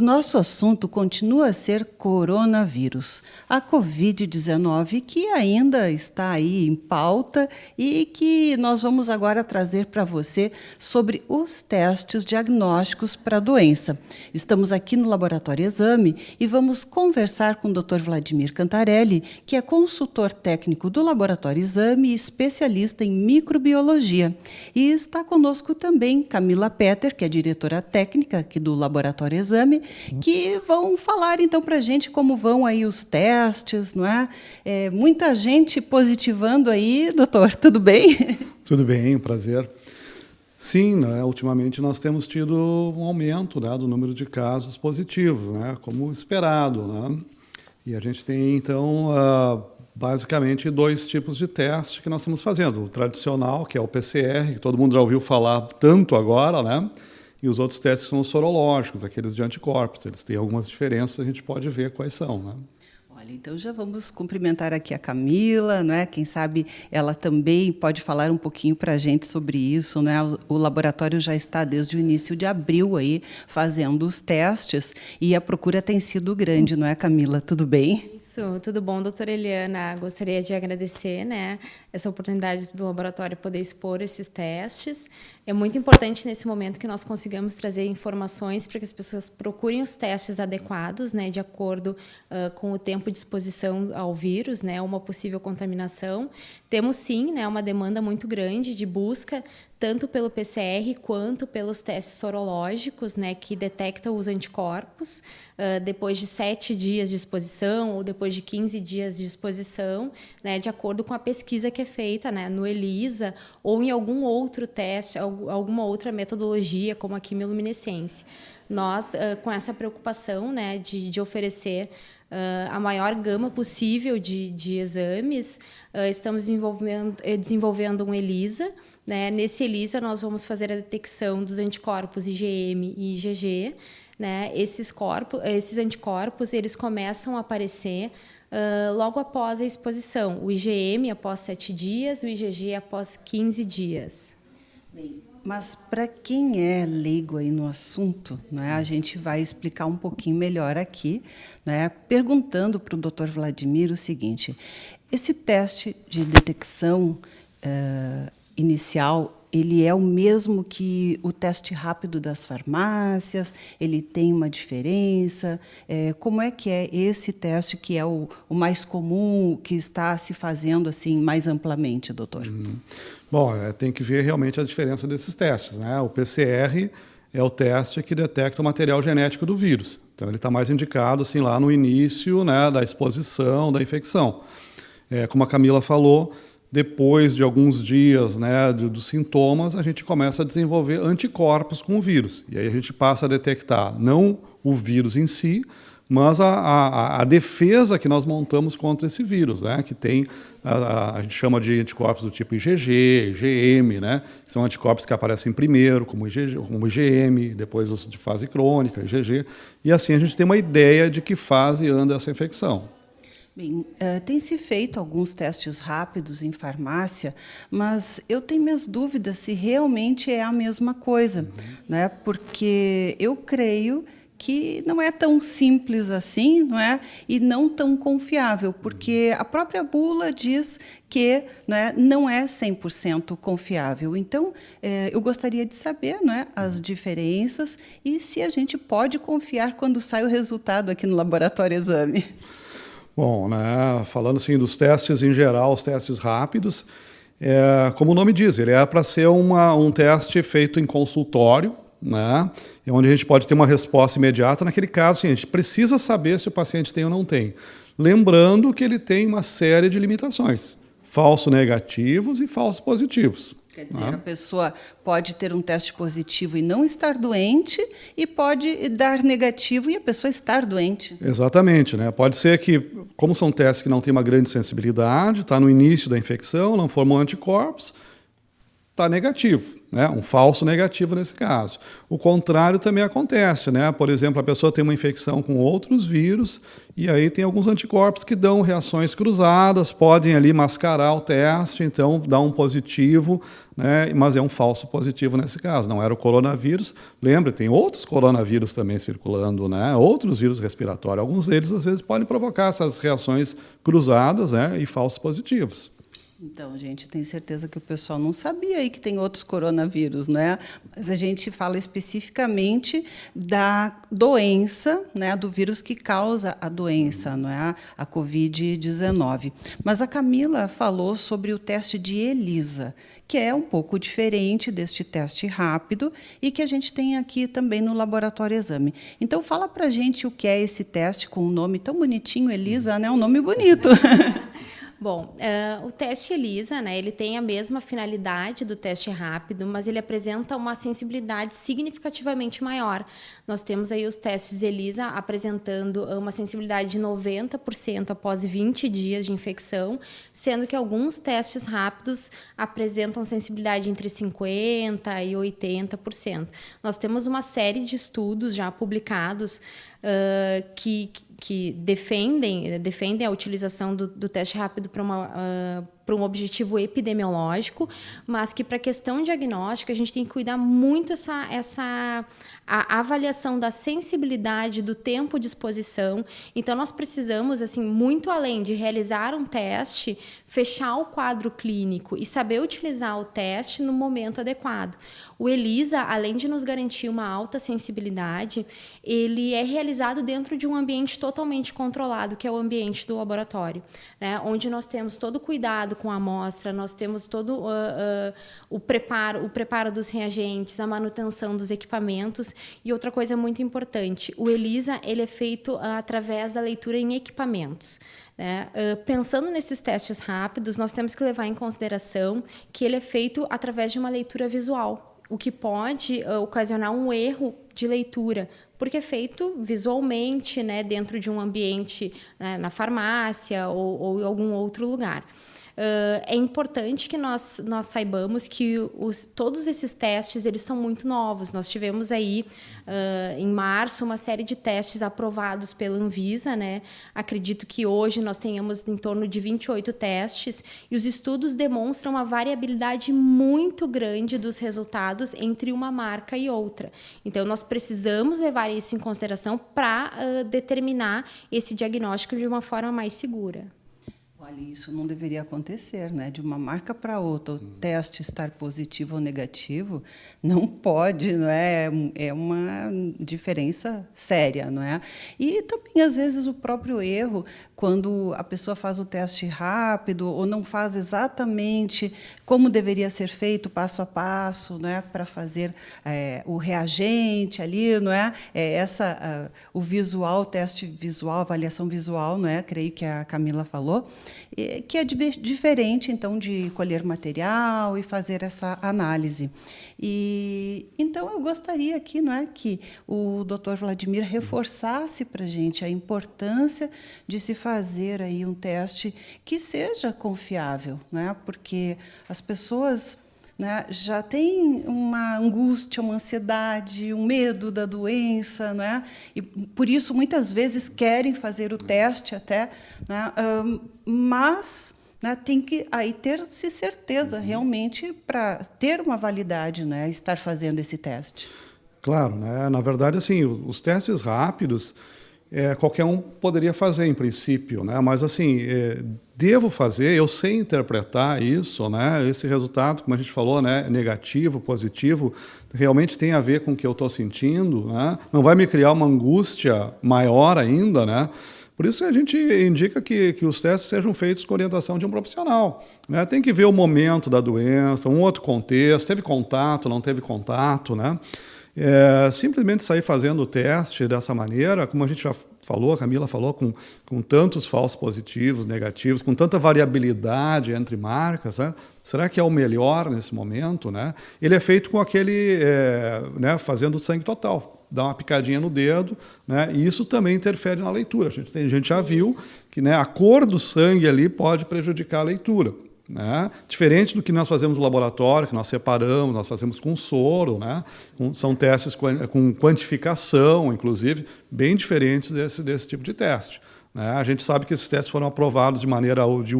O nosso assunto continua a ser coronavírus, a Covid-19, que ainda está aí em pauta e que nós vamos agora trazer para você sobre os testes diagnósticos para a doença. Estamos aqui no Laboratório Exame e vamos conversar com o Dr. Vladimir Cantarelli, que é consultor técnico do Laboratório Exame e especialista em microbiologia. E está conosco também Camila Petter, que é diretora técnica aqui do Laboratório Exame, que vão falar então para a gente como vão aí os testes, não é? Muita gente positivando aí, doutor, tudo bem? Tudo bem, prazer. Sim, né, ultimamente nós temos tido um aumento, né, do número de casos positivos, né, como esperado, né? E a gente tem então basicamente dois tipos de teste que nós estamos fazendo. O tradicional, que é o PCR, que todo mundo já ouviu falar tanto agora, né? E os outros testes são os sorológicos, aqueles de anticorpos. Eles têm algumas diferenças, a gente pode ver quais são, né? Olha, então já vamos cumprimentar aqui a Camila, não é? Quem sabe ela também pode falar um pouquinho para a gente sobre isso, né? O laboratório já está desde o início de abril aí fazendo os testes e a procura tem sido grande, não é, Camila? Tudo bem? Isso, tudo bom, doutora Eliana? Gostaria de agradecer, né, essa oportunidade do laboratório poder expor esses testes. É muito importante nesse momento que nós consigamos trazer informações para que as pessoas procurem os testes adequados, né, de acordo com o tempo de exposição ao vírus, né, uma possível contaminação. Temos sim, né, uma demanda muito grande de busca tanto pelo PCR quanto pelos testes sorológicos, né, que detectam os anticorpos depois de 7 dias de exposição ou depois de 15 dias de exposição, né, de acordo com a pesquisa que é feita, né, no ELISA ou em algum outro teste, alguma outra metodologia, como a quimiluminescência. Nós, com essa preocupação, né, de oferecer a maior gama possível de exames, estamos desenvolvendo um ELISA. Né? Nesse ELISA, nós vamos fazer a detecção dos anticorpos IgM e IgG. Né? Esses anticorpos eles começam a aparecer logo após a exposição. O IgM após 7 dias, o IgG após 15 dias. Bem, mas para quem é leigo aí no assunto, né, a gente vai explicar um pouquinho melhor aqui, né, perguntando para o Dr. Vladimir o seguinte: esse teste de detecção inicial, ele é o mesmo que o teste rápido das farmácias? Ele tem uma diferença? Como é que é esse teste que é o mais comum, que está se fazendo assim mais amplamente, doutor? Bom, tem que ver realmente a diferença desses testes, né? O PCR é o teste que detecta o material genético do vírus. Então, ele está mais indicado assim, lá no início, né, da exposição, da infecção. Como a Camila falou, depois de alguns dias, né, dos sintomas, a gente começa a desenvolver anticorpos com o vírus. E aí a gente passa a detectar não o vírus em si, mas a defesa que nós montamos contra esse vírus, né, que tem, a gente chama de anticorpos do tipo IgG, IgM, né, que são anticorpos que aparecem primeiro, como IgM, depois os de fase crônica, IgG, e assim a gente tem uma ideia de que fase anda essa infecção. Bem, tem-se feito alguns testes rápidos em farmácia, mas eu tenho minhas dúvidas se realmente é a mesma coisa, né? Porque eu creio que não é tão simples assim, não é? E não tão confiável, porque a própria bula diz que, não é 100% confiável. Então, eu gostaria de saber, as diferenças e se a gente pode confiar quando sai o resultado aqui no Laboratório Exame. Bom, né, falando assim dos testes em geral, os testes rápidos, como o nome diz, ele é para ser um teste feito em consultório, né, onde a gente pode ter uma resposta imediata. Naquele caso, assim, a gente precisa saber se o paciente tem ou não tem. Lembrando que ele tem uma série de limitações, falsos negativos e falsos positivos. Quer dizer, a pessoa pode ter um teste positivo e não estar doente, e pode dar negativo e a pessoa estar doente. Exatamente, né? Pode ser que, como são testes que não têm uma grande sensibilidade, está no início da infecção, não formam anticorpos, está negativo, né? Um falso negativo nesse caso. O contrário também acontece, né? Por exemplo, a pessoa tem uma infecção com outros vírus e aí tem alguns anticorpos que dão reações cruzadas, podem ali mascarar o teste, então dá um positivo, né? Mas é um falso positivo nesse caso, não era o coronavírus. Lembra, tem outros coronavírus também circulando, né? Outros vírus respiratórios, alguns deles às vezes podem provocar essas reações cruzadas, né? E falsos positivos. Então, gente, tenho certeza que o pessoal não sabia aí que tem outros coronavírus, né? Mas a gente fala especificamente da doença, né, do vírus que causa a doença, não é? A Covid-19. Mas a Camila falou sobre o teste de ELISA, que é um pouco diferente deste teste rápido e que a gente tem aqui também no Laboratório Exame. Então, fala para a gente o que é esse teste com um nome tão bonitinho, ELISA, né? Um nome bonito. Bom, o teste ELISA, né, ele tem a mesma finalidade do teste rápido, mas ele apresenta uma sensibilidade significativamente maior. Nós temos aí os testes ELISA apresentando uma sensibilidade de 90% após 20 dias de infecção, sendo que alguns testes rápidos apresentam sensibilidade entre 50% e 80%. Nós temos uma série de estudos já publicados que defendem a utilização do teste rápido para um objetivo epidemiológico, mas que para a questão diagnóstica a gente tem que cuidar muito a avaliação da sensibilidade, do tempo de exposição. Então, nós precisamos, assim, muito além de realizar um teste, fechar o quadro clínico e saber utilizar o teste no momento adequado. O ELISA, além de nos garantir uma alta sensibilidade, ele é realizado dentro de um ambiente totalmente controlado, que é o ambiente do laboratório, né? Onde nós temos todo o cuidado com a amostra, nós temos todo o preparo dos reagentes, a manutenção dos equipamentos. E outra coisa muito importante, o ELISA ele é feito através da leitura em equipamentos. Pensando nesses testes rápidos, nós temos que levar em consideração que ele é feito através de uma leitura visual, o que pode ocasionar um erro de leitura, porque é feito visualmente, né, dentro de um ambiente, né, na farmácia ou em algum outro lugar. É importante que nós saibamos que todos esses testes eles são muito novos. Nós tivemos aí, em março, uma série de testes aprovados pela Anvisa, né? Acredito que hoje nós tenhamos em torno de 28 testes e os estudos demonstram uma variabilidade muito grande dos resultados entre uma marca e outra. Então, nós precisamos levar isso em consideração para determinar esse diagnóstico de uma forma mais segura. Olha, isso não deveria acontecer, né? De uma marca para outra, o teste estar positivo ou negativo, não pode, não é? É uma diferença séria, não é? E também, às vezes, o próprio erro, quando a pessoa faz o teste rápido ou não faz exatamente como deveria ser feito, passo a passo, não é? Para fazer o reagente ali, não é? O visual, o teste visual, avaliação visual, não é? Creio que a Camila falou, que é diferente, então, de colher material e fazer essa análise. E então eu gostaria aqui, não é, que o Dr. Vladimir reforçasse para a gente a importância de se fazer aí um teste que seja confiável, não é? Porque as pessoas, né, já têm uma angústia, uma ansiedade, um medo da doença, né? E por isso muitas vezes querem fazer o teste até, né? Mas, né, tem que aí ter-se certeza realmente para ter uma validade, né, estar fazendo esse teste. Claro, né? Na verdade, assim, os testes rápidos qualquer um poderia fazer em princípio, né? Mas assim, devo fazer, eu sei interpretar isso, né? Esse resultado, como a gente falou, né, negativo, positivo, realmente tem a ver com o que eu estou sentindo, né? Não vai me criar uma angústia maior ainda, né? Por isso a gente indica que os testes sejam feitos com orientação de um profissional, né? Tem que ver o momento da doença, um outro contexto, teve contato, não teve contato, né? Simplesmente sair fazendo o teste dessa maneira, como a gente já falou, a Camila falou, com tantos falsos positivos, negativos, com tanta variabilidade entre marcas, né? Será que é o melhor nesse momento, né? Ele é feito com aquele, né, fazendo sangue total, dá uma picadinha no dedo, né? E isso também interfere na leitura. A gente já viu que, né, a cor do sangue ali pode prejudicar a leitura, né? Diferente do que nós fazemos no laboratório, que nós separamos, nós fazemos com soro, né? São testes com quantificação, inclusive, bem diferentes desse tipo de teste. Né? A gente sabe que esses testes foram aprovados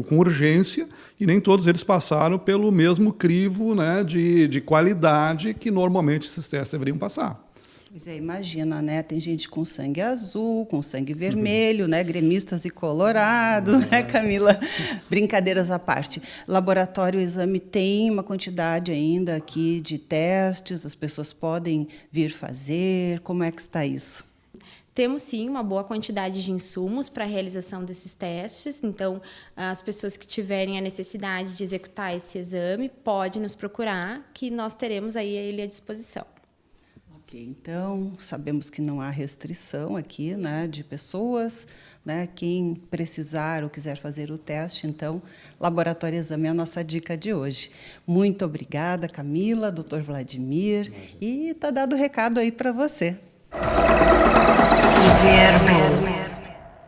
com urgência e nem todos eles passaram pelo mesmo crivo, né, de qualidade que normalmente esses testes deveriam passar. Pois é, imagina, né? Tem gente com sangue azul, com sangue vermelho, né? Gremistas e colorados, né, Camila? Brincadeiras à parte. Laboratório Exame tem uma quantidade ainda aqui de testes, as pessoas podem vir fazer, como é que está isso? Temos, sim, uma boa quantidade de insumos para a realização desses testes. Então, as pessoas que tiverem a necessidade de executar esse exame, podem nos procurar, que nós teremos aí ele à disposição. Ok, então, sabemos que não há restrição aqui, né, de pessoas, né? Quem precisar ou quiser fazer o teste, então, Laboratório Exame é a nossa dica de hoje. Muito obrigada, Camila, doutor Vladimir, e está dado o recado aí para você. Governo